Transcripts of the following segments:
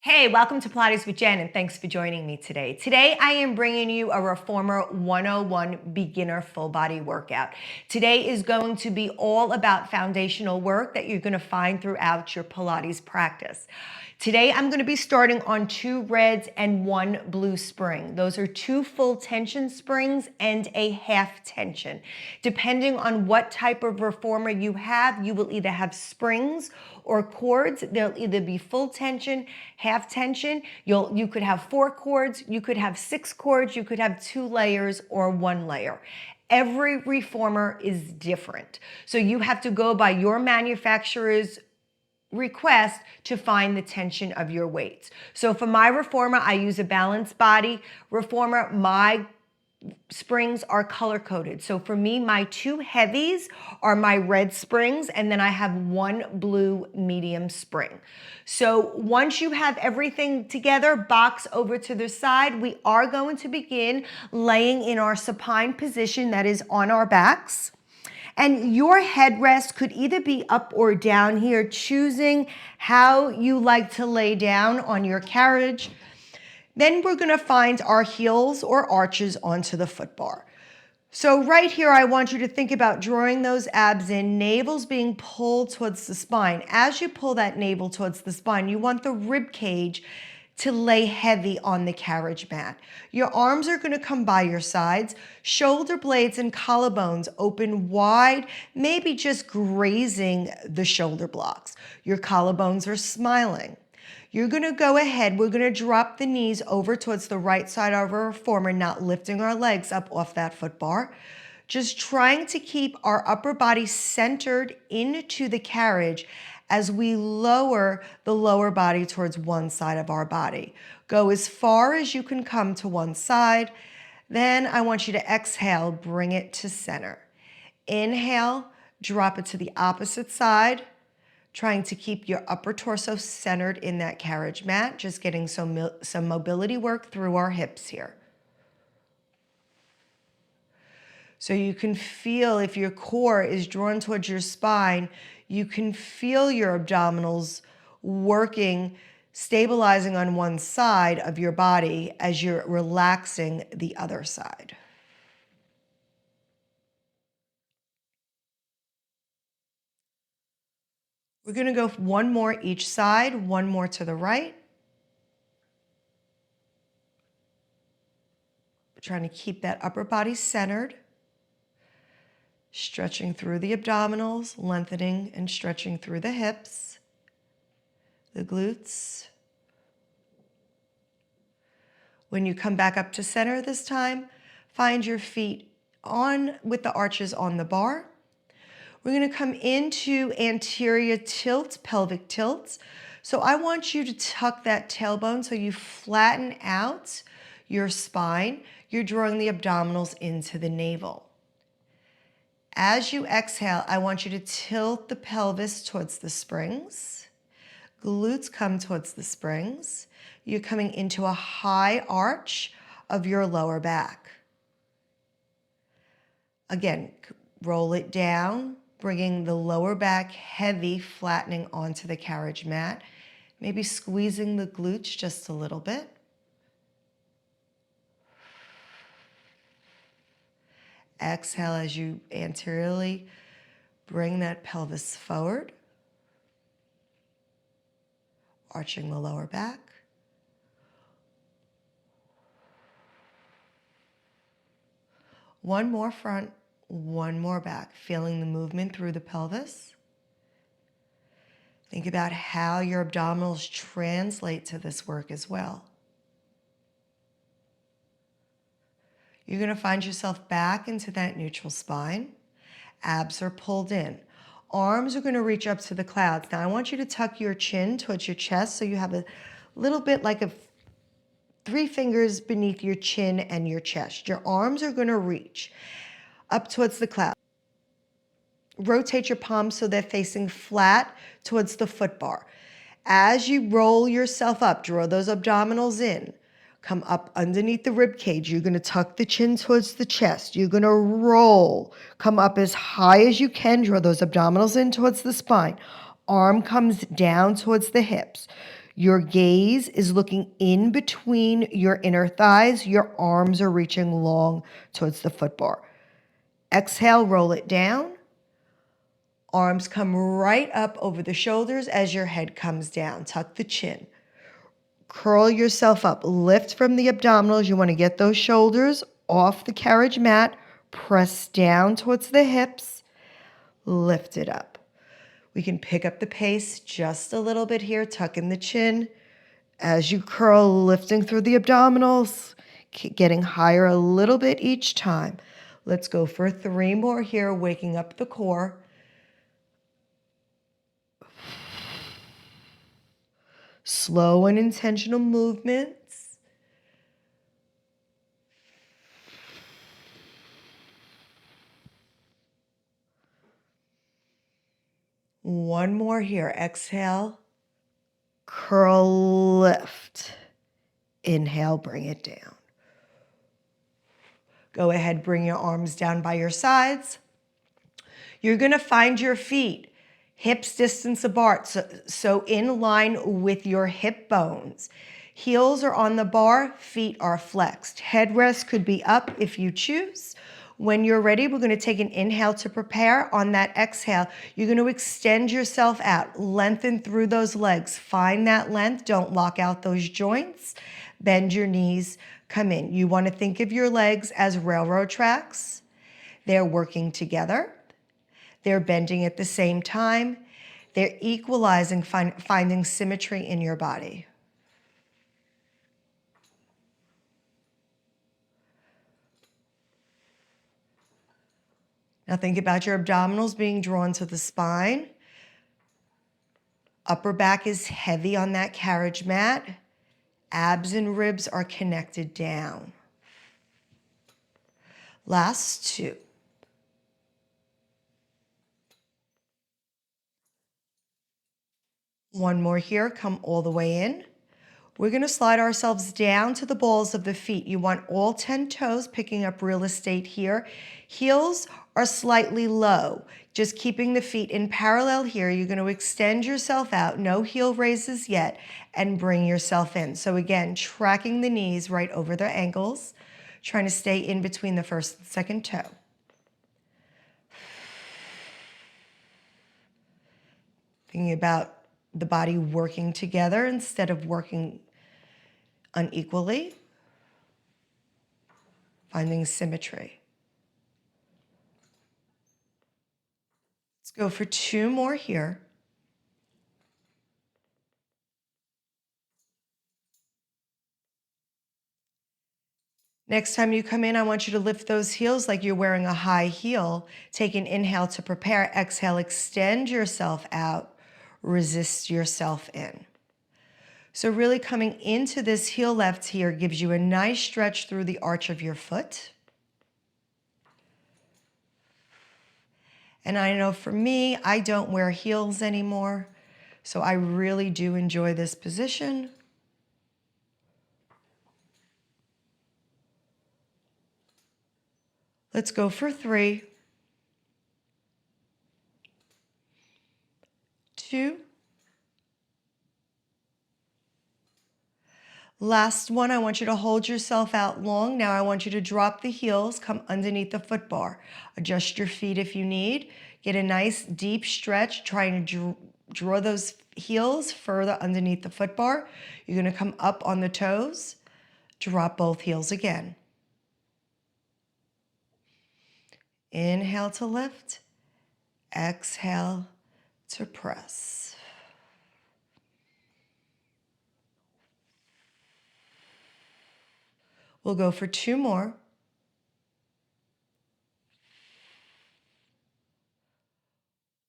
Hey, welcome to Pilates with Jen, and thanks for joining me today. Today, I am bringing you a Reformer 101 beginner full body workout. Today is going to be all about foundational work that you're going to find throughout your Pilates practice. Today, I'm going to be starting on 2 reds and 1 blue spring. Those are 2 full tension springs and a half tension. Depending on what type of reformer you have, you will either have springs or cords. They'll either be full tension, half tension. You could have 4 cords, you could have 6 cords, you could have 2 layers or 1 layer. Every reformer is different. So you have to go by your manufacturer's request to find the tension of your weights. So for my reformer, I use a balanced body reformer. My springs are color coded. So for me, my 2 heavies are my red springs, and then I have 1 blue medium spring. So once you have everything together, box over to the side, we are going to begin laying in our supine position, that is on our backs. And your headrest could either be up or down here, choosing how you like to lay down on your carriage. Then we're going to find our heels or arches onto the footbar. So right here, I want you to think about drawing those abs in, navel's being pulled towards the spine. As you pull that navel towards the spine, you want the rib cage to lay heavy on the carriage mat. Your arms are going to come by your sides, shoulder blades and collarbones open wide, maybe just grazing the shoulder blocks. Your collarbones are smiling. You're going to go ahead, we're going to drop the knees over towards the right side of our reformer, not lifting our legs up off that foot bar. Just trying to keep our upper body centered into the carriage as we lower the lower body towards one side of our body. Go as far as you can come to one side. Then I want you to exhale, bring it to center. Inhale, drop it to the opposite side. Trying to keep your upper torso centered in that carriage mat, just getting some mobility work through our hips here. So you can feel if your core is drawn towards your spine, you can feel your abdominals working, stabilizing on one side of your body as you're relaxing the other side. We're going to go 1 more each side, 1 more to the right. We're trying to keep that upper body centered. Stretching through the abdominals, lengthening and stretching through the hips, the glutes. When you come back up to center this time, find your feet on with the arches on the bar. We're going to come into anterior tilt, pelvic tilts. So I want you to tuck that tailbone so you flatten out your spine. You're drawing the abdominals into the navel. As you exhale, I want you to tilt the pelvis towards the springs. Glutes come towards the springs. You're coming into a high arch of your lower back. Again, roll it down, bringing the lower back heavy, flattening onto the carriage mat. Maybe squeezing the glutes just a little bit. Exhale as you anteriorly bring that pelvis forward, arching the lower back. One more front, 1 more back, feeling the movement through the pelvis. Think about how your abdominals translate to this work as well. You're going to find yourself back into that neutral spine. Abs are pulled in. Arms are going to reach up to the clouds. Now I want you to tuck your chin towards your chest so you have a little bit like 3 fingers beneath your chin and your chest. Your arms are going to reach up towards the clouds. Rotate your palms so they're facing flat towards the foot bar. As you roll yourself up, draw those abdominals in. Come up underneath the rib cage. You're going to tuck the chin towards the chest. You're going to roll. Come up as high as you can. Draw those abdominals in towards the spine. Arm comes down towards the hips. Your gaze is looking in between your inner thighs. Your arms are reaching long towards the foot bar. Exhale, roll it down. Arms come right up over the shoulders as your head comes down. Tuck the chin. Curl yourself up. Lift from the abdominals. You want to get those shoulders off the carriage mat. Press down towards the hips. Lift it up. We can pick up the pace just a little bit here. Tuck in the chin. As you curl, lifting through the abdominals. Getting higher a little bit each time. Let's go for 3 more here, waking up the core. Slow and intentional movements. One more here. Exhale. Curl, lift. Inhale, bring it down. Go ahead, bring your arms down by your sides. You're going to find your feet hips distance apart, so in line with your hip bones. Heels are on the bar, feet are flexed. Headrest could be up if you choose. When you're ready, we're going to take an inhale to prepare. On that exhale, you're going to extend yourself out, lengthen through those legs. Find that length, don't lock out those joints. Bend your knees, come in. You want to think of your legs as railroad tracks. They're working together. They're bending at the same time. They're equalizing, finding symmetry in your body. Now think about your abdominals being drawn to the spine. Upper back is heavy on that carriage mat. Abs and ribs are connected down. Last 2. One more here, come all the way in. We're going to slide ourselves down to the balls of the feet. You want all 10 toes picking up real estate here. Heels are slightly low. Just keeping the feet in parallel here. You're going to extend yourself out. No heel raises yet. And bring yourself in. So again, tracking the knees right over their ankles. Trying to stay in between the first and second toe. Thinking about the body working together instead of working unequally. Finding symmetry. Let's go for 2 more here. Next time you come in, I want you to lift those heels like you're wearing a high heel. Take an inhale to prepare. Exhale, extend yourself out. Resist yourself in. So really coming into this heel left here gives you a nice stretch through the arch of your foot. And I know for me, I don't wear heels anymore, so I really do enjoy this position. Let's go for 3, 2. Last one, I want you to hold yourself out long. Now I want you to drop the heels, come underneath the foot bar. Adjust your feet if you need. Get a nice deep stretch, trying to draw those heels further underneath the foot bar. You're gonna come up on the toes, drop both heels again. Inhale to lift, exhale to press. We'll go for 2 more.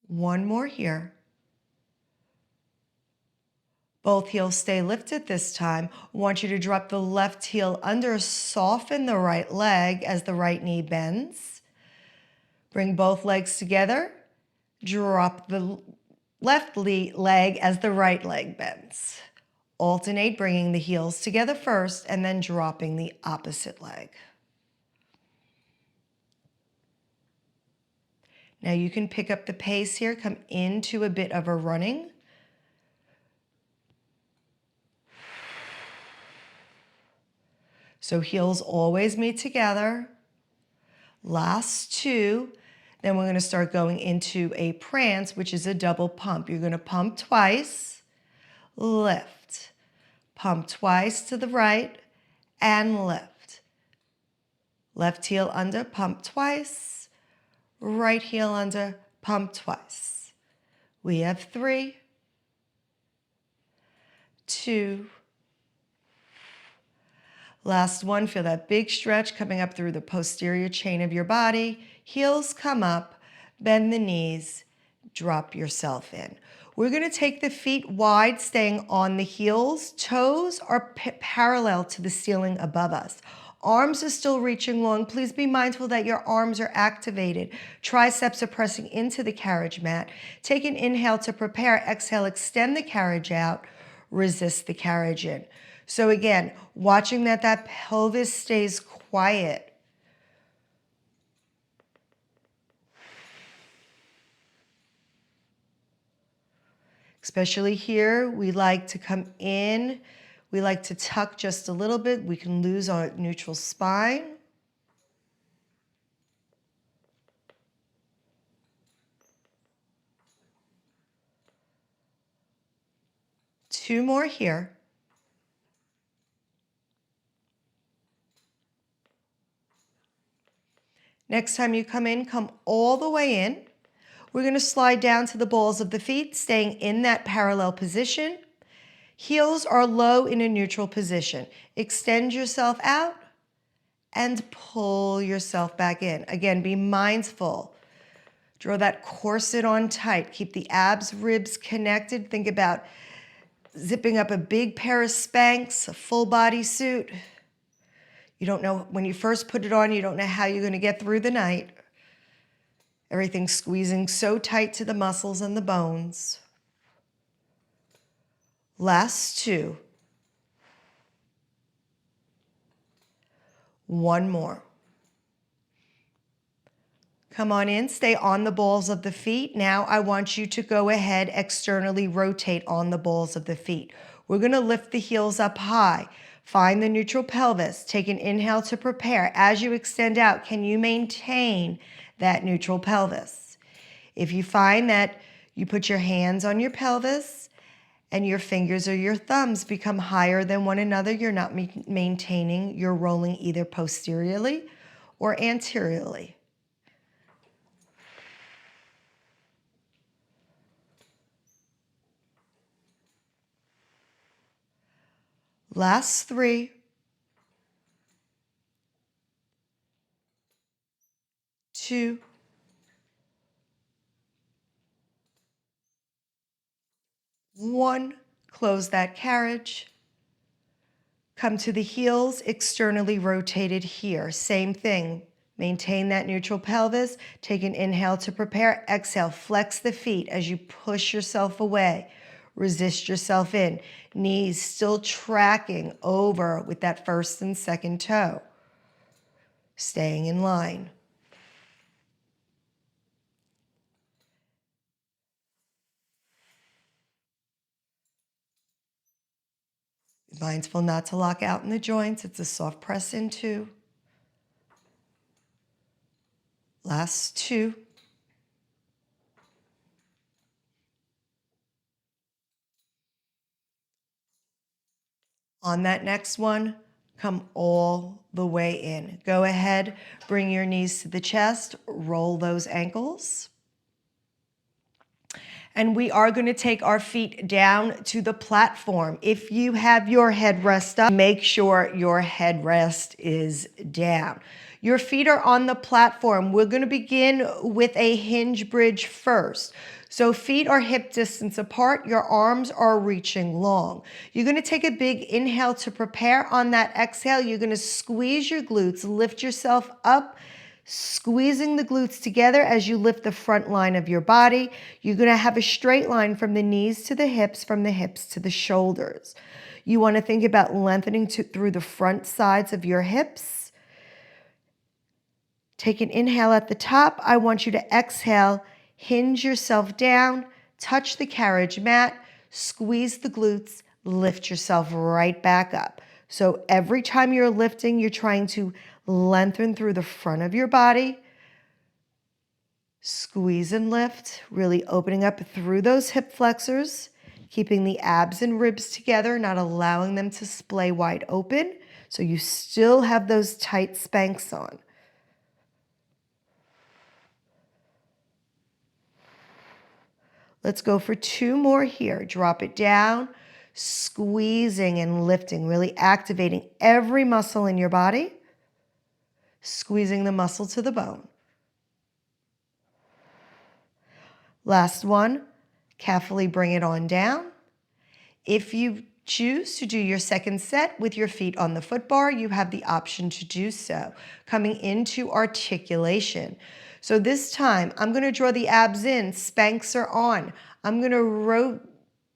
One more here. Both heels stay lifted this time. I want you to drop the left heel under, soften the right leg as the right knee bends. Bring both legs together. Drop the left leg as the right leg bends. Alternate, bringing the heels together first and then dropping the opposite leg. Now you can pick up the pace here, come into a bit of a running. So heels always meet together. Last two. Then we're going to start going into a prance, which is a double pump. You're going to pump twice, lift, pump twice to the right, and lift. Left heel under, pump twice, right heel under, pump twice. We have 3, 2, last one. Feel that big stretch coming up through the posterior chain of your body. Heels come up, bend the knees, drop yourself in. We're going to take the feet wide, staying on the heels. Toes are parallel to the ceiling above us. Arms are still reaching long. Please be mindful that your arms are activated. Triceps are pressing into the carriage mat. Take an inhale to prepare. Exhale, extend the carriage out. Resist the carriage in. So again, watching that pelvis stays quiet. Especially here, we like to come in. We like to tuck just a little bit. We can lose our neutral spine. Two more here. Next time you come in, come all the way in. We're going to slide down to the balls of the feet, staying in that parallel position. Heels are low in a neutral position. Extend yourself out and pull yourself back in. Again, be mindful. Draw that corset on tight. Keep the abs, ribs connected. Think about zipping up a big pair of Spanx, a full body suit. You don't know, when you first put it on, you don't know how you're going to get through the night. Everything's squeezing so tight to the muscles and the bones. Last two. One more. Come on in, stay on the balls of the feet. Now I want you to go ahead, externally rotate on the balls of the feet. We're going to lift the heels up high. Find the neutral pelvis. Take an inhale to prepare. As you extend out, can you maintain that neutral pelvis? If you find that you put your hands on your pelvis and your fingers or your thumbs become higher than one another, you're not maintaining, you're rolling either posteriorly or anteriorly. Last three. 2. 1. Close that carriage. Come to the heels, externally rotated here. Same thing. Maintain that neutral pelvis. Take an inhale to prepare. Exhale, flex the feet as you push yourself away. Resist yourself in. Knees still tracking over with that first and second toe. Staying in line. Be mindful not to lock out in the joints. It's a soft press into. Last two. On that next one, come all the way in. Go ahead, bring your knees to the chest, roll those ankles. And we are going to take our feet down to the platform. If you have your headrest up, make sure your headrest is down. Your feet are on the platform. We're going to begin with a hinge bridge first. So feet are hip distance apart. Your arms are reaching long. You're going to take a big inhale to prepare. On that exhale, you're going to squeeze your glutes, lift yourself up, squeezing the glutes together as you lift the front line of your body. You're going to have a straight line from the knees to the hips, from the hips to the shoulders. You want to think about lengthening through the front sides of your hips. Take an inhale at the top. I want you to exhale, hinge yourself down, touch the carriage mat, squeeze the glutes, lift yourself right back up. So every time you're lifting, you're trying to lengthen through the front of your body. Squeeze and lift, really opening up through those hip flexors, keeping the abs and ribs together, not allowing them to splay wide open. So you still have those tight Spanx on. Let's go for 2 more here. Drop it down, squeezing and lifting, really activating every muscle in your body, squeezing the muscle to the bone. Last one, carefully bring it on down. If you choose to do your second set with your feet on the foot bar, you have the option to do so. Coming into articulation. So this time, I'm going to draw the abs in, Spanx are on. I'm going to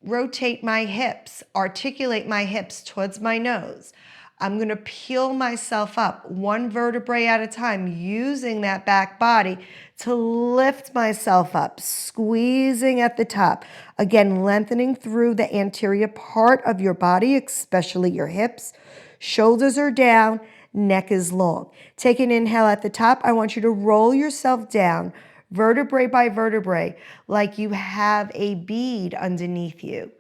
rotate my hips, articulate my hips towards my nose. I'm going to peel myself up one vertebrae at a time, using that back body to lift myself up, squeezing at the top. Again, lengthening through the anterior part of your body, especially your hips. Shoulders are down, neck is long. Take an inhale at the top. I want you to roll yourself down, vertebrae by vertebrae, like you have a bead underneath you.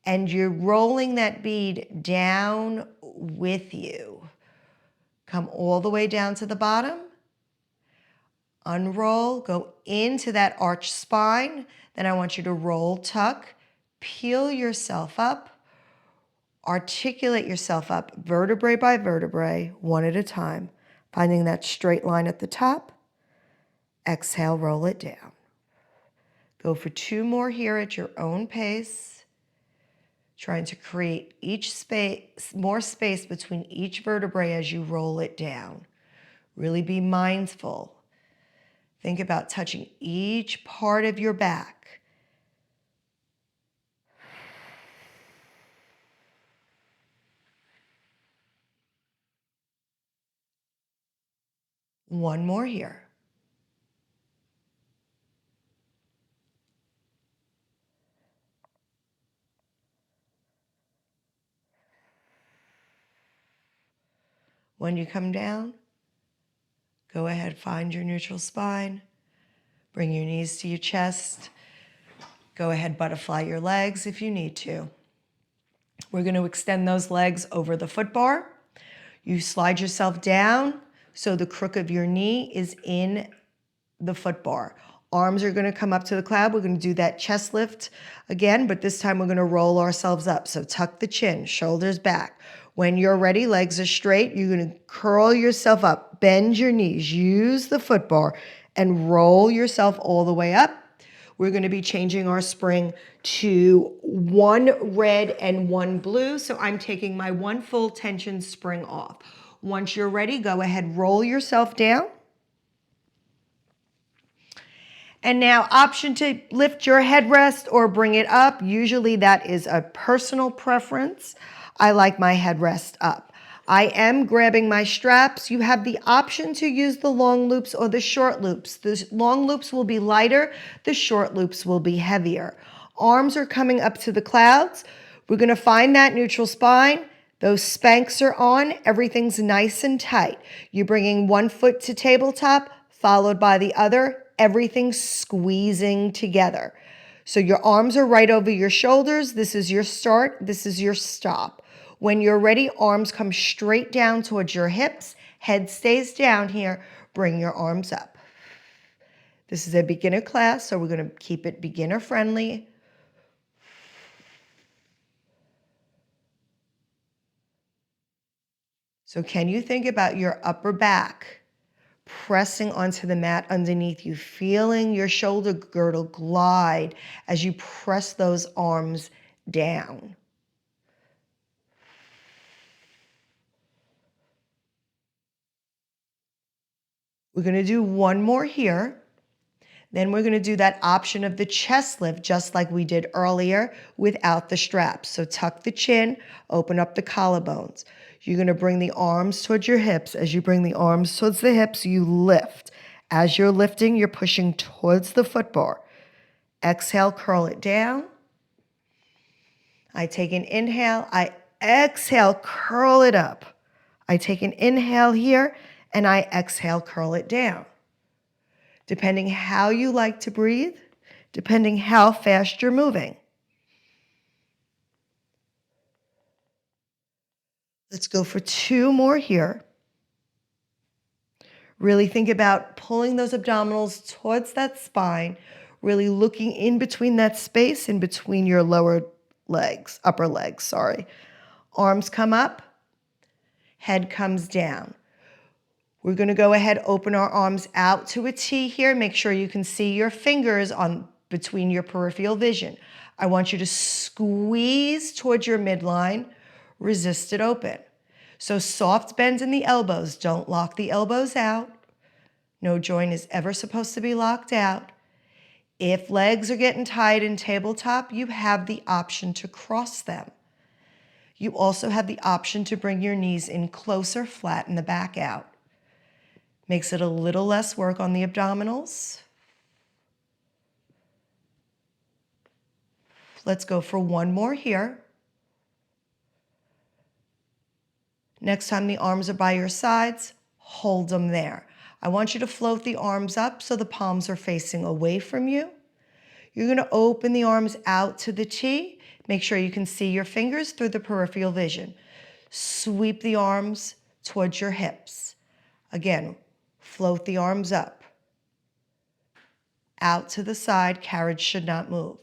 And you're rolling that bead down with you. Come all the way down to the bottom. Unroll, go into that arched spine. Then I want you to roll, tuck, peel yourself up, articulate yourself up, vertebrae by vertebrae, one at a time. Finding that straight line at the top. Exhale, roll it down. Go for 2 more here at your own pace. Trying to create more space between each vertebrae as you roll it down. Really be mindful. Think about touching each part of your back. One more here. When you come down, go ahead, find your neutral spine. Bring your knees to your chest. Go ahead, butterfly your legs if you need to. We're going to extend those legs over the foot bar. You slide yourself down so the crook of your knee is in the foot bar. Arms are going to come up to the cloud. We're going to do that chest lift again, but this time we're going to roll ourselves up. So tuck the chin, shoulders back. When you're ready, legs are straight. You're going to curl yourself up, bend your knees, use the foot bar, and roll yourself all the way up. We're going to be changing our spring to 1 red and 1 blue. So I'm taking my 1 full tension spring off. Once you're ready, go ahead, roll yourself down. And now, option to lift your headrest or bring it up. Usually that is a personal preference. I like my headrest up. I am grabbing my straps. You have the option to use the long loops or the short loops. The long loops will be lighter. The short loops will be heavier. Arms are coming up to the clouds. We're going to find that neutral spine. Those Spanx are on. Everything's nice and tight. You're bringing 1 foot to tabletop, followed by the other. Everything's squeezing together. So your arms are right over your shoulders. This is your start. This is your stop. When you're ready, arms come straight down towards your hips. Head stays down here. Bring your arms up. This is a beginner class, so we're going to keep it beginner friendly. So can you think about your upper back pressing onto the mat underneath you, feeling your shoulder girdle glide as you press those arms down? We're going to do 1 more here. Then we're going to do that option of the chest lift just like we did earlier without the straps. So tuck the chin, open up the collarbones. You're going to bring the arms towards your hips. As you bring the arms towards the hips, you lift. As you're lifting, you're pushing towards the foot bar. Exhale, curl it down. I take an inhale. I exhale, curl it up. I take an inhale here and I exhale, curl it down. Depending how you like to breathe, depending how fast you're moving. Let's go for 2 more here. Really think about pulling those abdominals towards that spine, really looking in between that space, in between your upper legs, sorry. Arms come up, head comes down. We're gonna go ahead, open our arms out to a T here. Make sure you can see your fingers on between your peripheral vision. I want you to squeeze towards your midline, resist it open. So soft bend in the elbows, don't lock the elbows out. No joint is ever supposed to be locked out. If legs are getting tight in tabletop, you have the option to cross them. You also have the option to bring your knees in closer, flatten the back out. Makes it a little less work on the abdominals. Let's go for 1 more here. Next time the arms are by your sides, hold them there. I want you to float the arms up so the palms are facing away from you. You're going to open the arms out to the T. Make sure you can see your fingers through the peripheral vision. Sweep the arms towards your hips. Again, float the arms up. Out to the side, carriage should not move.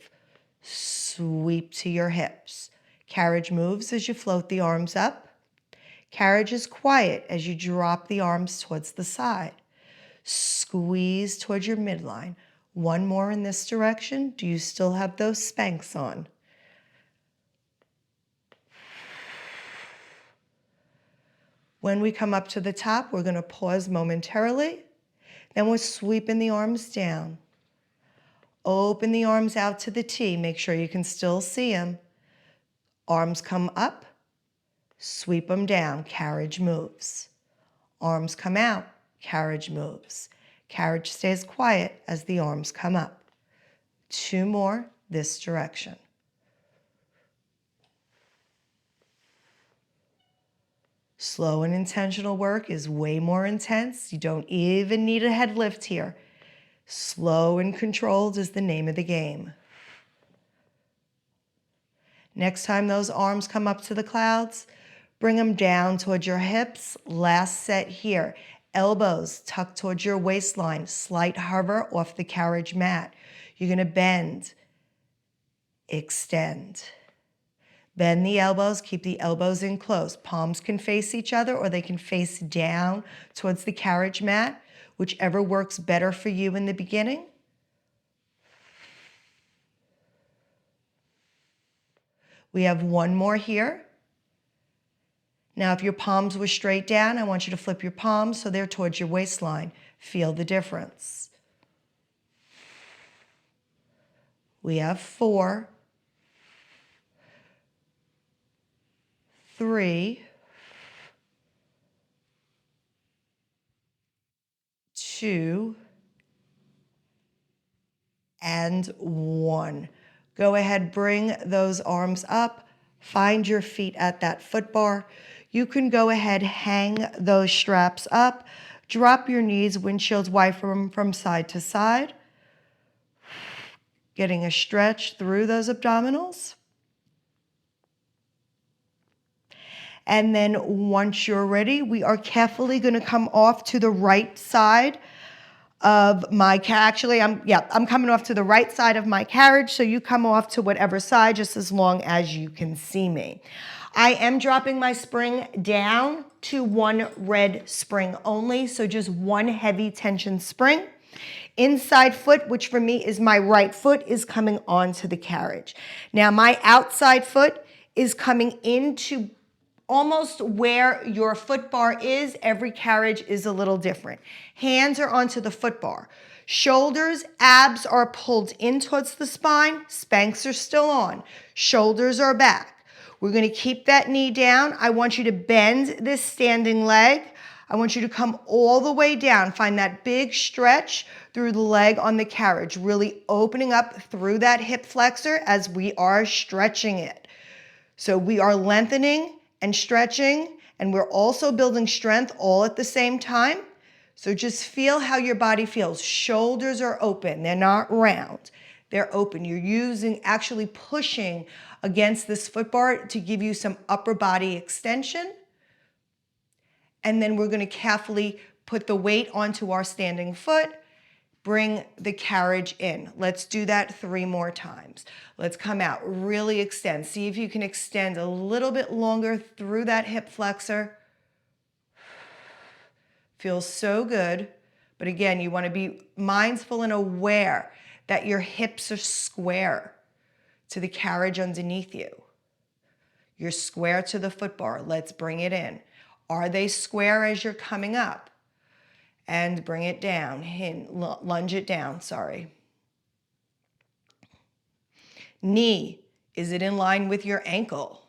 Sweep to your hips. Carriage moves as you float the arms up. Carriage is quiet as you drop the arms towards the side. Squeeze towards your midline. 1 more in this direction. Do you still have those Spanx on? When we come up to the top, we're going to pause momentarily. Then we're sweeping the arms down. Open the arms out to the T. Make sure you can still see them. Arms come up. Sweep them down. Carriage moves. Arms come out. Carriage moves. Carriage stays quiet as the arms come up. 2 more this direction. Slow and intentional work is way more intense. You don't even need a head lift here. Slow and controlled is the name of the game. Next time those arms come up to the clouds, bring them down towards your hips. Last set here. Elbows tucked towards your waistline. Slight hover off the carriage mat. You're going to bend, extend. Bend the elbows, keep the elbows in close. Palms can face each other or they can face down towards the carriage mat, whichever works better for you in the beginning. We have 1 more here. Now, if your palms were straight down, I want you to flip your palms so they're towards your waistline. Feel the difference. We have 4, 3, 2, and 1. Go ahead, bring those arms up. Find your feet at that foot bar. You can go ahead, hang those straps up. Drop your knees, windshields wide from side to side. Getting a stretch through those abdominals. And then once you're ready, we are carefully going to come off to the right side of my actually I'm coming off to the right side of my carriage, so you come off to whatever side just as long as you can see me. I am dropping my spring down to 1 red spring only, so just 1 heavy tension spring. Inside foot, which for me is my right foot, is coming onto the carriage. Now my outside foot is coming into almost where your foot bar is. Every carriage is a little different. Hands are onto the foot bar. Shoulders, abs are pulled in towards the spine. Spanks are still on. Shoulders are back. We're going to keep that knee down. I want you to bend this standing leg. I want you to come all the way down. Find that big stretch through the leg on the carriage, really opening up through that hip flexor as we are stretching it. So we are lengthening and stretching, and we're also building strength all at the same time. So just feel how your body feels. Shoulders are open, they're not round. They're open. You're actually pushing against this foot bar to give you some upper body extension. And then we're going to carefully put the weight onto our standing foot, bring the carriage in. Let's do that 3 more times. Let's come out, really extend. See if you can extend a little bit longer through that hip flexor. Feels so good. But again, you want to be mindful and aware that your hips are square to the carriage underneath you. You're square to the foot bar. Let's bring it in. Are they square as you're coming up? And bring it down, lunge it down, sorry. Knee, is it in line with your ankle?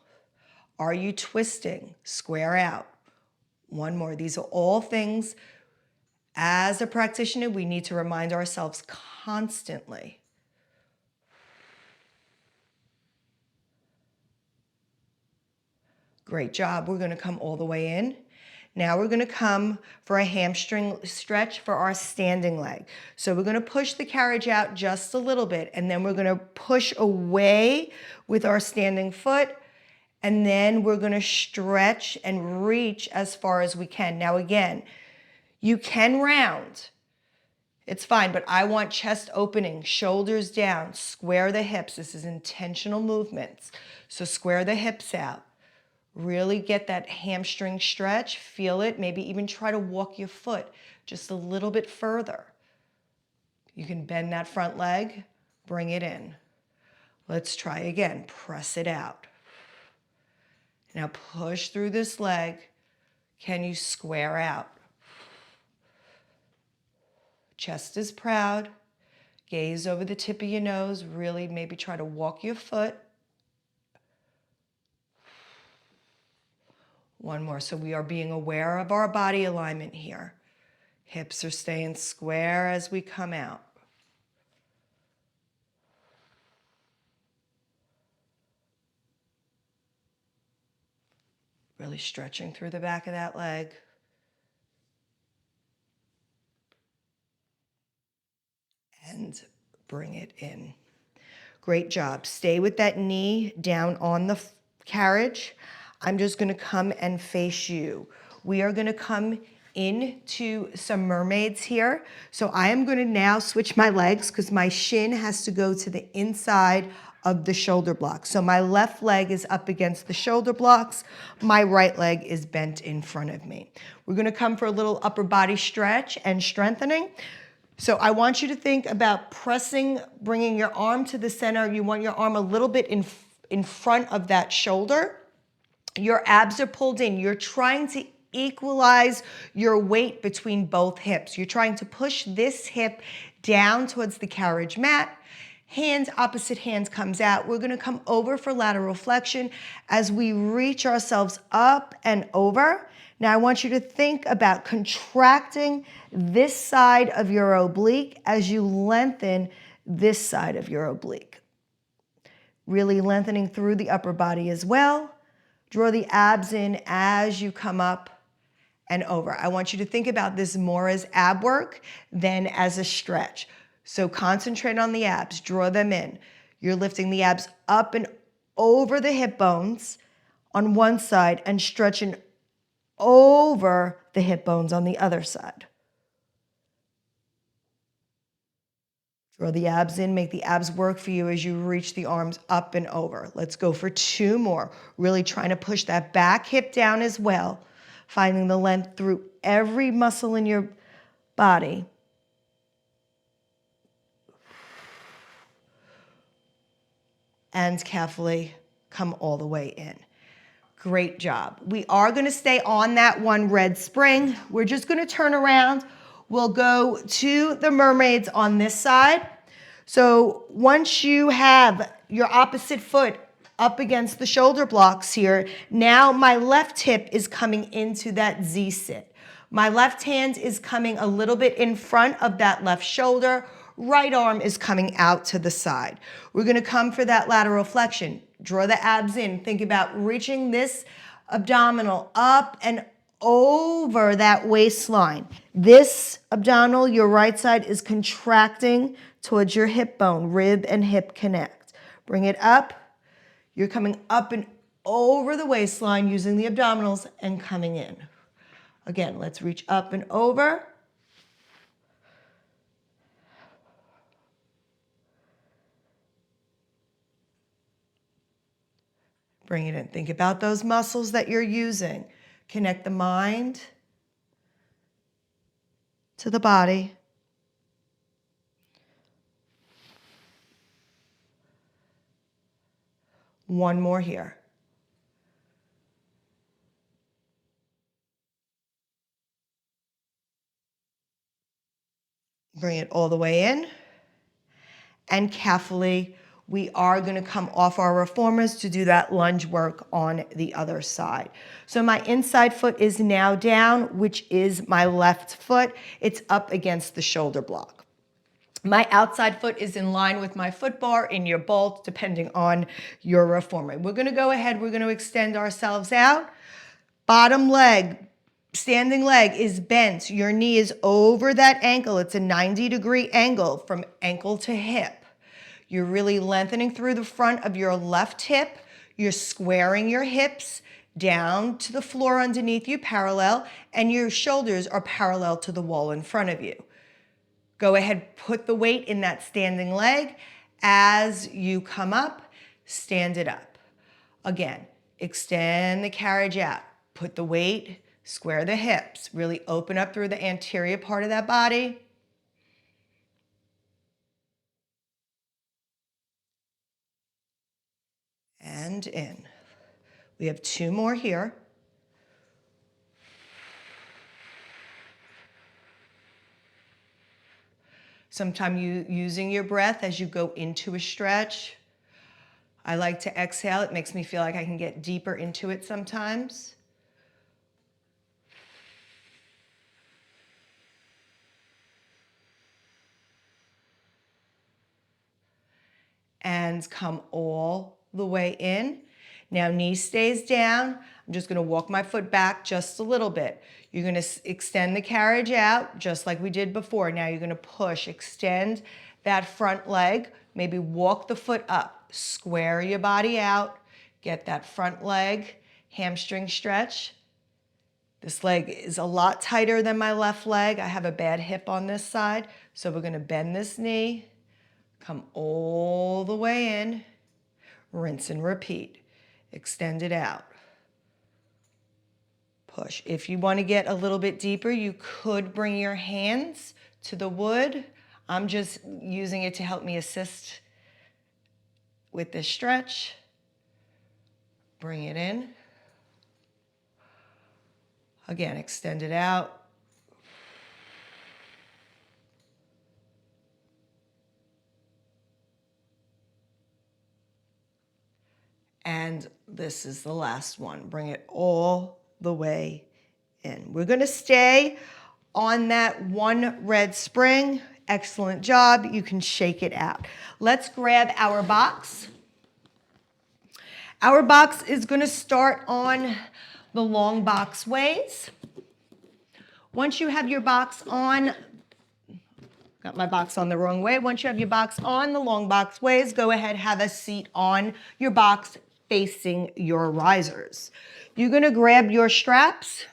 Are you twisting? Square out. One more. These are all things, as a practitioner, we need to remind ourselves constantly. Great job. We're going to come all the way in. Now we're going to come for a hamstring stretch for our standing leg. So we're going to push the carriage out just a little bit, and then we're going to push away with our standing foot, and then we're going to stretch and reach as far as we can. Now again, you can round. It's fine, but I want chest opening, shoulders down, square the hips. This is intentional movements. So square the hips out. Really get that hamstring stretch, feel it, maybe even try to walk your foot just a little bit further. You can bend that front leg, bring it in. Let's try again, press it out. Now push through this leg. Can you square out? Chest is proud. Gaze over the tip of your nose, really maybe try to walk your foot. One more. So we are being aware of our body alignment here. Hips are staying square as we come out. Really stretching through the back of that leg. And bring it in. Great job. Stay with that knee down on the carriage. I'm just going to come and face you. We are going to come into some mermaids here. So I am going to now switch my legs because my shin has to go to the inside of the shoulder block. So my left leg is up against the shoulder blocks. My right leg is bent in front of me. We're going to come for a little upper body stretch and strengthening. So I want you to think about pressing, bringing your arm to the center. You want your arm a little bit in front of that shoulder. Your abs are pulled in. You're trying to equalize your weight between both hips. You're trying to push this hip down towards the carriage mat. Hands, opposite hands comes out. We're going to come over for lateral flexion as we reach ourselves up and over. Now I want you to think about contracting this side of your oblique as you lengthen this side of your oblique. Really lengthening through the upper body as well. Draw the abs in as you come up and over. I want you to think about this more as ab work than as a stretch. So concentrate on the abs, draw them in. You're lifting the abs up and over the hip bones on one side and stretching over the hip bones on the other side. Draw the abs in, make the abs work for you as you reach the arms up and over. Let's go for 2 more. Really trying to push that back hip down as well, finding the length through every muscle in your body. And carefully come all the way in. Great job. We are going to stay on that one red spring. We're just going to turn around. We'll go to the mermaids on this side. So once you have your opposite foot up against the shoulder blocks here, now my left hip is coming into that Z sit. My left hand is coming a little bit in front of that left shoulder. Right arm is coming out to the side. We're going to come for that lateral flexion. Draw the abs in. Think about reaching this abdominal up and over that waistline. This abdominal, your right side, is contracting towards your hip bone. Rib and hip connect. Bring it up. You're coming up and over the waistline using the abdominals and coming in. Again, let's reach up and over. Bring it in. Think about those muscles that you're using. Connect the mind to the body. One more here. Bring it all the way in. And carefully, we are going to come off our reformers to do that lunge work on the other side. So my inside foot is now down, which is my left foot. It's up against the shoulder block. My outside foot is in line with my foot bar in your bolt, depending on your reformer. We're going to go ahead. We're going to extend ourselves out. Bottom leg, standing leg is bent. Your knee is over that ankle. It's a 90-degree angle from ankle to hip. You're really lengthening through the front of your left hip. You're squaring your hips down to the floor underneath you, parallel, and your shoulders are parallel to the wall in front of you. Go ahead, put the weight in that standing leg. As you come up, stand it up. Again, extend the carriage out. Put the weight, square the hips. Really open up through the anterior part of that body. And in. We have two more here. Sometimes using your breath as you go into a stretch. I like to exhale. It makes me feel like I can get deeper into it sometimes. And come all the way in. Now knee stays down. I'm just going to walk my foot back just a little bit. You're going to extend the carriage out just like we did before. Now you're going to push, extend that front leg. Maybe walk the foot up. Square your body out. Get that front leg, hamstring stretch. This leg is a lot tighter than my left leg. I have a bad hip on this side. So we're going to bend this knee. Come all the way in. Rinse and repeat. Extend it out. Push. If you want to get a little bit deeper, you could bring your hands to the wood. I'm just using it to help me assist with this stretch. Bring it in. Again, extend it out. And this is the last one. Bring it all the way in. We're going to stay on that one red spring. Excellent job. You can shake it out. Let's grab our box. Our box is going to start on the long box ways. Once you have your box on, got my box on the wrong way. Once you have your box on the long box ways, go ahead, have a seat on your box facing your risers. You're going to grab your straps.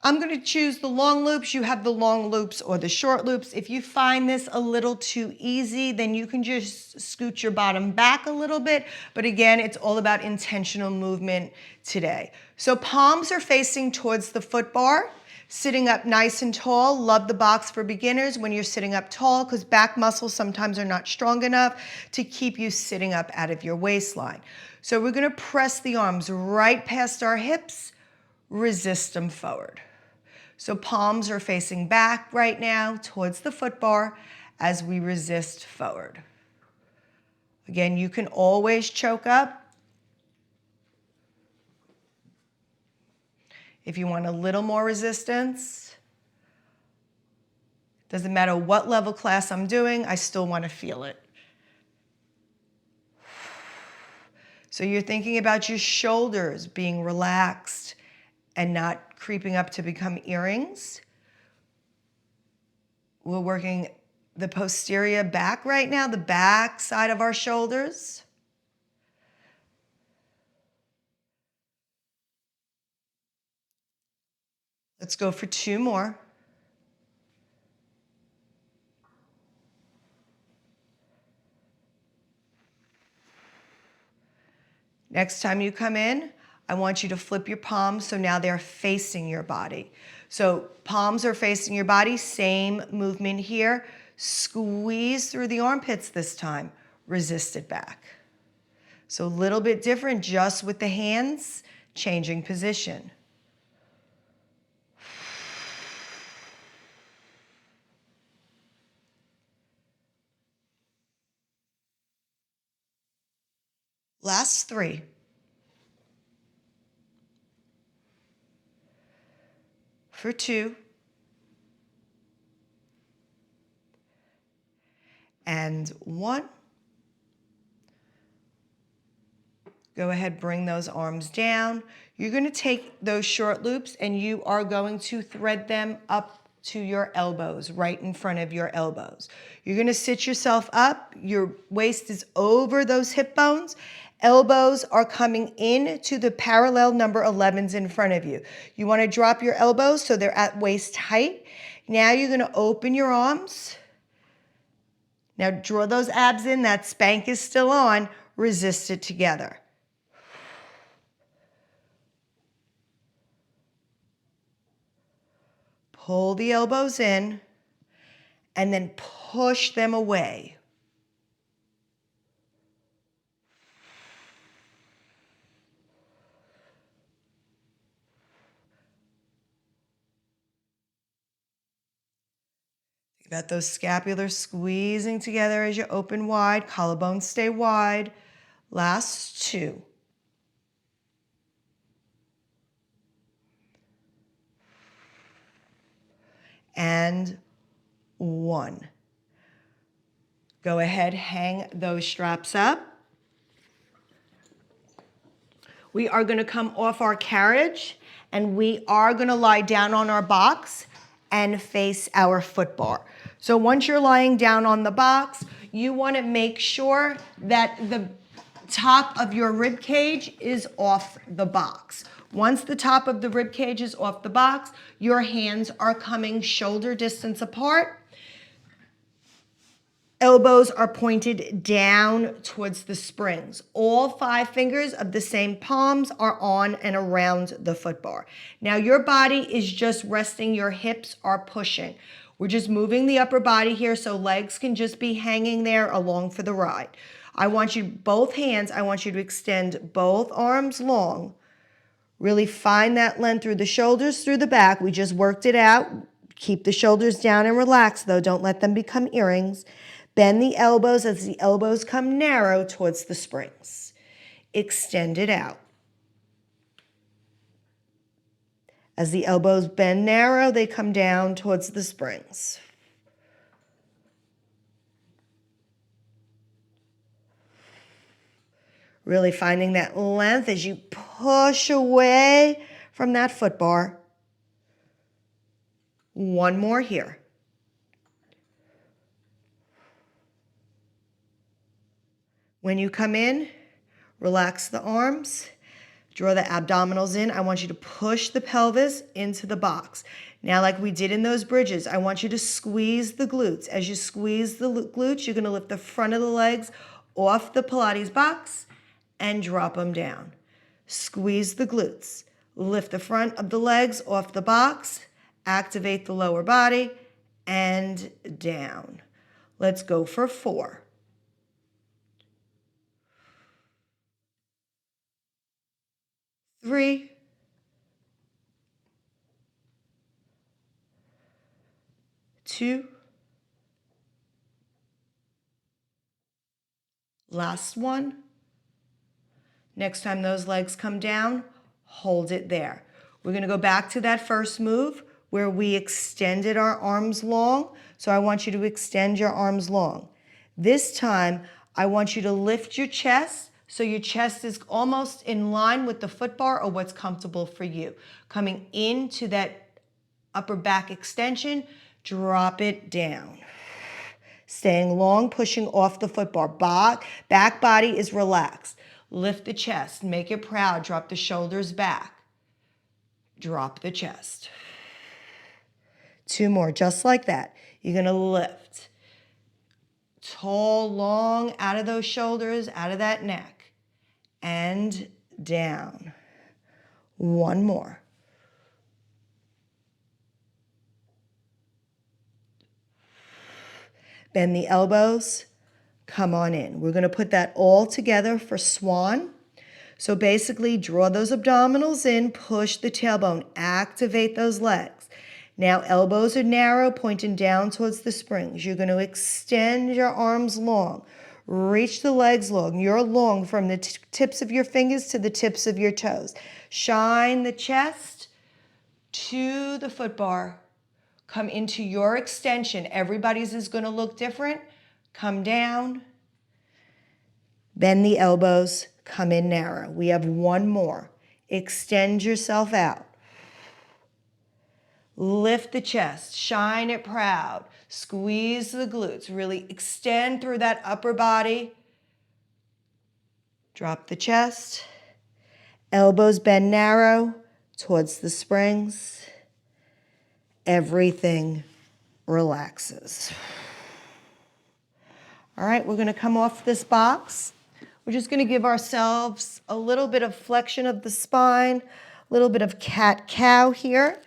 I'm going to choose the long loops. You have the long loops or the short loops. If you find this a little too easy, then you can just scoot your bottom back a little bit. But again, it's all about intentional movement today. So palms are facing towards the foot bar. Sitting up nice and tall. Love the box for beginners when you're sitting up tall because back muscles sometimes are not strong enough to keep you sitting up out of your waistline. So we're going to press the arms right past our hips, resist them forward. So palms are facing back right now towards the foot bar as we resist forward. Again, you can always choke up. If you want a little more resistance, doesn't matter what level class I'm doing, I still want to feel it. So you're thinking about your shoulders being relaxed and not creeping up to become earrings. We're working the posterior back right now, the back side of our shoulders. Let's go for 2 more. Next time you come in, I want you to flip your palms so now they're facing your body. So palms are facing your body, same movement here. Squeeze through the armpits this time, resist it back. So a little bit different just with the hands, changing position. Last 3. For 2. And 1. Go ahead, bring those arms down. You're going to take those short loops and you are going to thread them up to your elbows, right in front of your elbows. You're going to sit yourself up. Your waist is over those hip bones. Elbows are coming in to the parallel number 11s in front of you. You want to drop your elbows so they're at waist height. Now you're going to open your arms. Now draw those abs in. That spank is still on. Resist it together. Pull the elbows in and then push them away. Think about those scapulars squeezing together as you open wide. Collarbones stay wide. Last 2. And 1. Go ahead, hang those straps up. We are going to come off our carriage and we are going to lie down on our box and face our foot bar. So once you're lying down on the box, you want to make sure that the top of your rib cage is off the box. Once the top of the rib cage is off the box, your hands are coming shoulder distance apart. Elbows are pointed down towards the springs. All 5 fingers of the same palms are on and around the foot bar. Now your body is just resting, your hips are pushing. We're just moving the upper body here so legs can just be hanging there along for the ride. I want you, both hands, I want you to extend both arms long. Really find that length through the shoulders, through the back. We just worked it out. Keep the shoulders down and relax though. Don't let them become earrings. Bend the elbows as the elbows come narrow towards the springs. Extend it out. As the elbows bend narrow, they come down towards the springs. Really finding that length as you push away from that foot bar. 1 more here. When you come in, relax the arms, draw the abdominals in. I want you to push the pelvis into the box. Now, like we did in those bridges, I want you to squeeze the glutes. As you squeeze the glutes, you're going to lift the front of the legs off the Pilates box and drop them down. Squeeze the glutes. Lift the front of the legs off the box, activate the lower body, and down. Let's go for 4. 3, 2, last 1. Next time those legs come down, hold it there. We're going to go back to that first move where we extended our arms long. So I want you to extend your arms long. This time, I want you to lift your chest so your chest is almost in line with the foot bar or what's comfortable for you. Coming into that upper back extension, drop it down. Staying long, pushing off the foot bar. Back body is relaxed. Lift the chest, make it proud, drop the shoulders back. Drop the chest. 2 more, just like that. You're gonna lift. Tall, long, out of those shoulders, out of that neck. And down. 1 more. Bend the elbows, come on in. We're gonna put that all together for swan. So basically draw those abdominals in, push the tailbone, activate those legs. Now elbows are narrow, pointing down towards the springs. You're gonna extend your arms long. Reach the legs long. You're long from the tips of your fingers to the tips of your toes. Shine the chest to the foot bar. Come into your extension. Everybody's is going to look different. Come down. Bend the elbows. Come in narrow. We have 1 more. Extend yourself out. Lift the chest. Shine it proud. Squeeze the glutes. Really extend through that upper body. Drop the chest. Elbows bend narrow towards the springs. Everything relaxes. All right, we're gonna come off this box. We're just gonna give ourselves a little bit of flexion of the spine, a little bit of cat-cow here.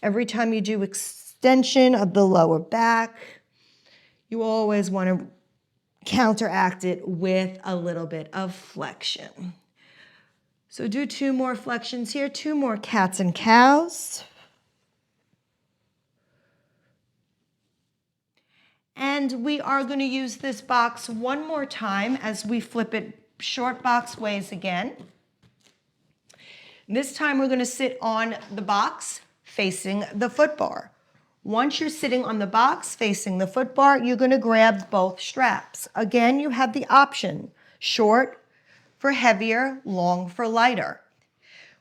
Every time you do extension of the lower back, you always wanna counteract it with a little bit of flexion. So do 2 more flexions here, 2 more cats and cows. And we are going to use this box 1 more time as we flip it short box ways again. This time we're going to sit on the box facing the foot bar. Once you're sitting on the box facing the foot bar, you're going to grab both straps. Again, you have the option, short for heavier, long for lighter.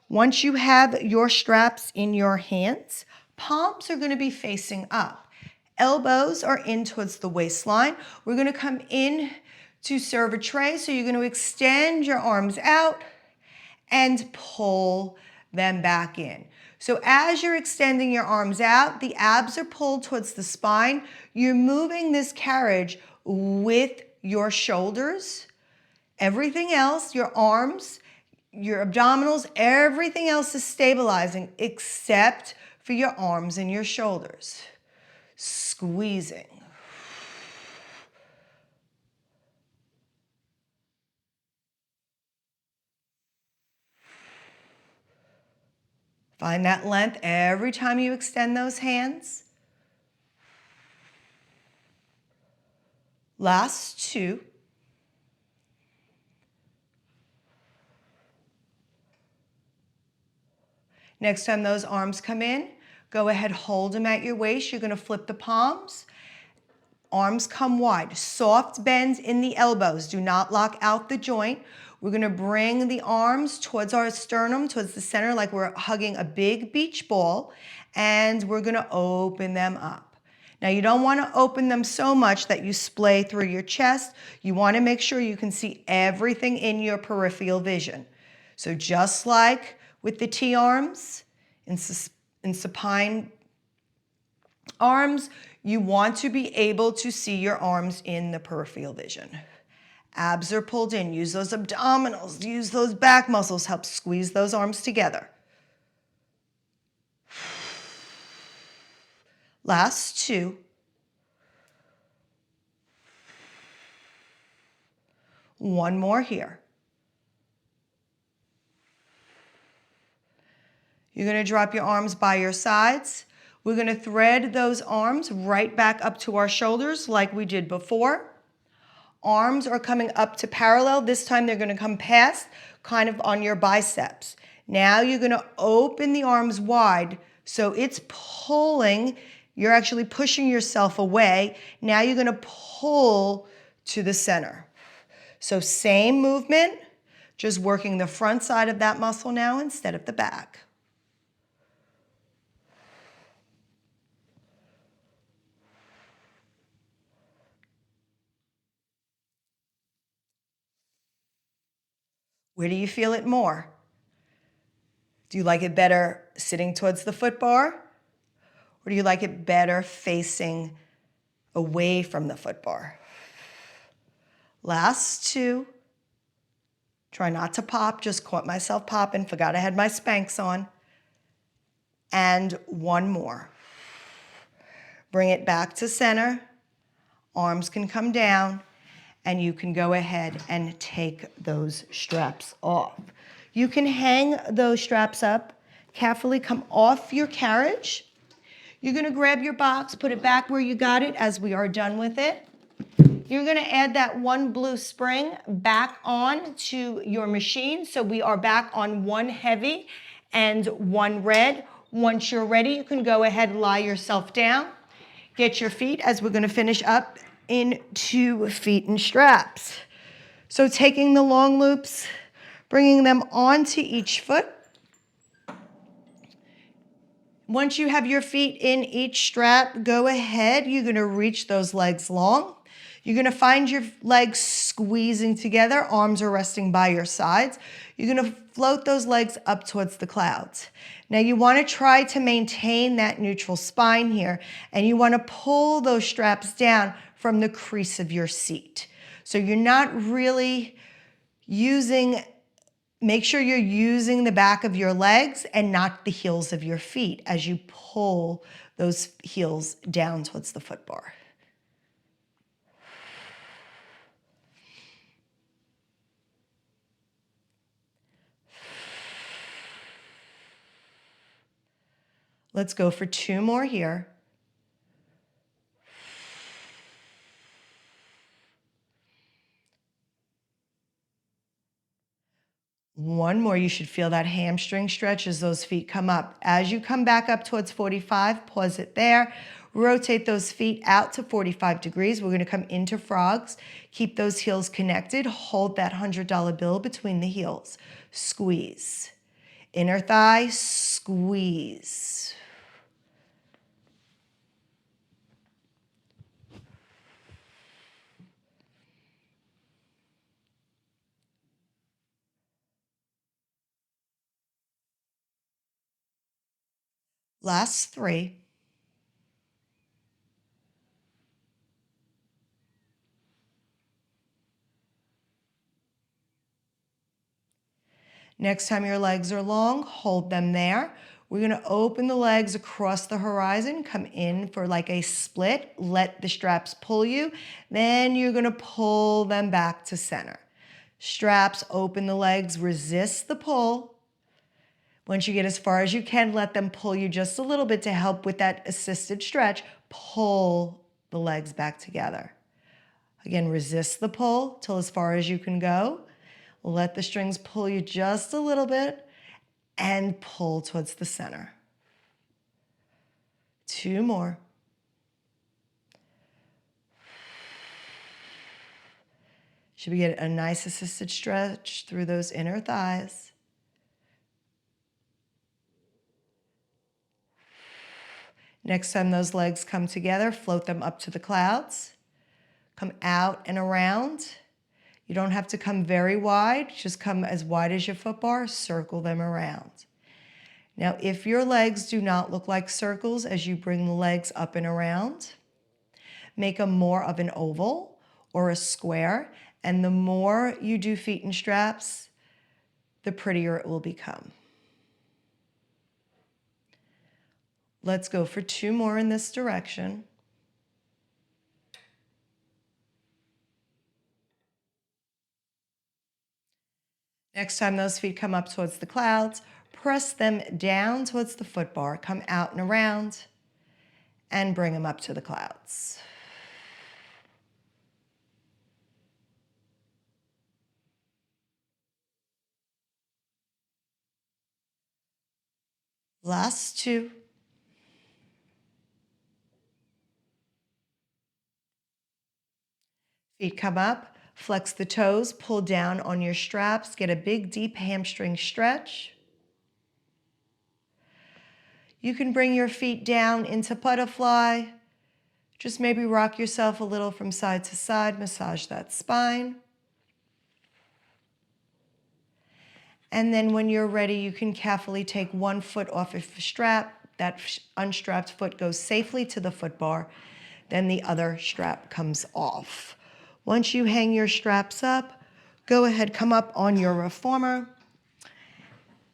Once you have your straps in your hands, palms are going to be facing up. Elbows are in towards the waistline. We're gonna come in to serve a tray. So you're gonna extend your arms out and pull them back in. So as you're extending your arms out, the abs are pulled towards the spine. You're moving this carriage with your shoulders. Everything else, your arms, your abdominals, everything else is stabilizing except for your arms and your shoulders. Squeezing. Find that length every time you extend those hands. Last 2. Next time those arms come in, go ahead, hold them at your waist. You're going to flip the palms. Arms come wide. Soft bends in the elbows. Do not lock out the joint. We're going to bring the arms towards our sternum, towards the center, like we're hugging a big beach ball. And we're going to open them up. Now, you don't want to open them so much that you splay through your chest. You want to make sure you can see everything in your peripheral vision. So just like with the T-arms in supine arms, you want to be able to see your arms in the peripheral vision. Abs are pulled in. Use those abdominals. Use those back muscles. Help squeeze those arms together. Last 2. One more here. You're going to drop your arms by your sides. We're going to thread those arms right back up to our shoulders like we did before. Arms are coming up to parallel. This time they're going to come past, kind of on your biceps. Now you're going to open the arms wide so it's pulling. You're actually pushing yourself away. Now you're going to pull to the center. So same movement, Just working the front side of that muscle now instead of the back. Where do you feel it more? Do you like it better sitting towards the foot bar? Or do you like it better facing away from the foot bar? Last two. Try not to pop, just caught myself popping, forgot I had my Spanx on. And one more. Bring it back to center. Arms can come down, and you can go ahead and take those straps off. You can hang those straps up, carefully come off your carriage. You're gonna grab your box, put it back where you got it as we are done with it. You're gonna add that one blue spring back on to your machine. So we are back on one heavy and one red. Once you're ready, you can go ahead and lie yourself down. Get your feet, as we're gonna finish up, into feet and straps. So taking the long loops, bringing them onto each foot. Once you have your feet in each strap, go ahead. You're gonna reach those legs long. You're gonna find your legs squeezing together, arms are resting by your sides. You're gonna float those legs up towards the clouds. Now you wanna try to maintain that neutral spine here, and you wanna pull those straps down from the crease of your seat. So you're not really make sure you're using the back of your legs and not the heels of your feet as you pull those heels down towards the foot bar. Let's go for two more here. One more. You should feel that hamstring stretch as those feet come up. As you come back up towards 45, pause it there. Rotate those feet out to 45 degrees. We're going to come into frogs. Keep those heels connected. Hold that $100 bill between the heels. Squeeze. Inner thigh, squeeze. Last three. Next time your legs are long, hold them there. We're gonna open the legs across the horizon, come in for like a split, let the straps pull you, then you're gonna pull them back to center. Straps, open the legs, resist the pull. Once you get as far as you can, let them pull you just a little bit to help with that assisted stretch. Pull the legs back together. Again, resist the pull till as far as you can go. Let the strings pull you just a little bit and pull towards the center. Two more. Should we get a nice assisted stretch through those inner thighs? Next time those legs come together, float them up to the clouds. Come out and around. You don't have to come very wide, just come as wide as your foot bar, circle them around. Now, if your legs do not look like circles as you bring the legs up and around, make them more of an oval or a square, and the more you do feet and straps, the prettier it will become. Let's go for two more in this direction. Next time those feet come up towards the clouds, press them down towards the foot bar, come out and around, and bring them up to the clouds. Last two. Feet come up, Flex the toes, pull down on your straps, get a big deep hamstring stretch. You can bring your feet down into butterfly. Just maybe rock yourself a little from side to side, massage that spine. And then when you're ready, you can carefully take one foot off of the strap. That unstrapped foot goes safely to the foot bar. Then the other strap comes off. Once you hang your straps up, go ahead, come up on your reformer.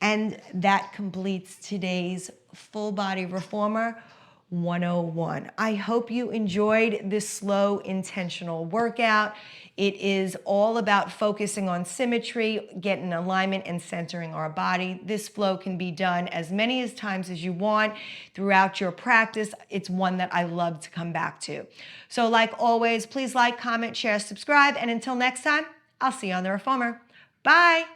And that completes today's full body reformer 101. I hope you enjoyed this slow, intentional workout. It is all about focusing on symmetry, getting alignment and centering our body. This flow can be done as many as times as you want throughout your practice. It's one that I love to come back to. So like always, please like, comment, share, subscribe, and until next time, I'll see you on the reformer. Bye.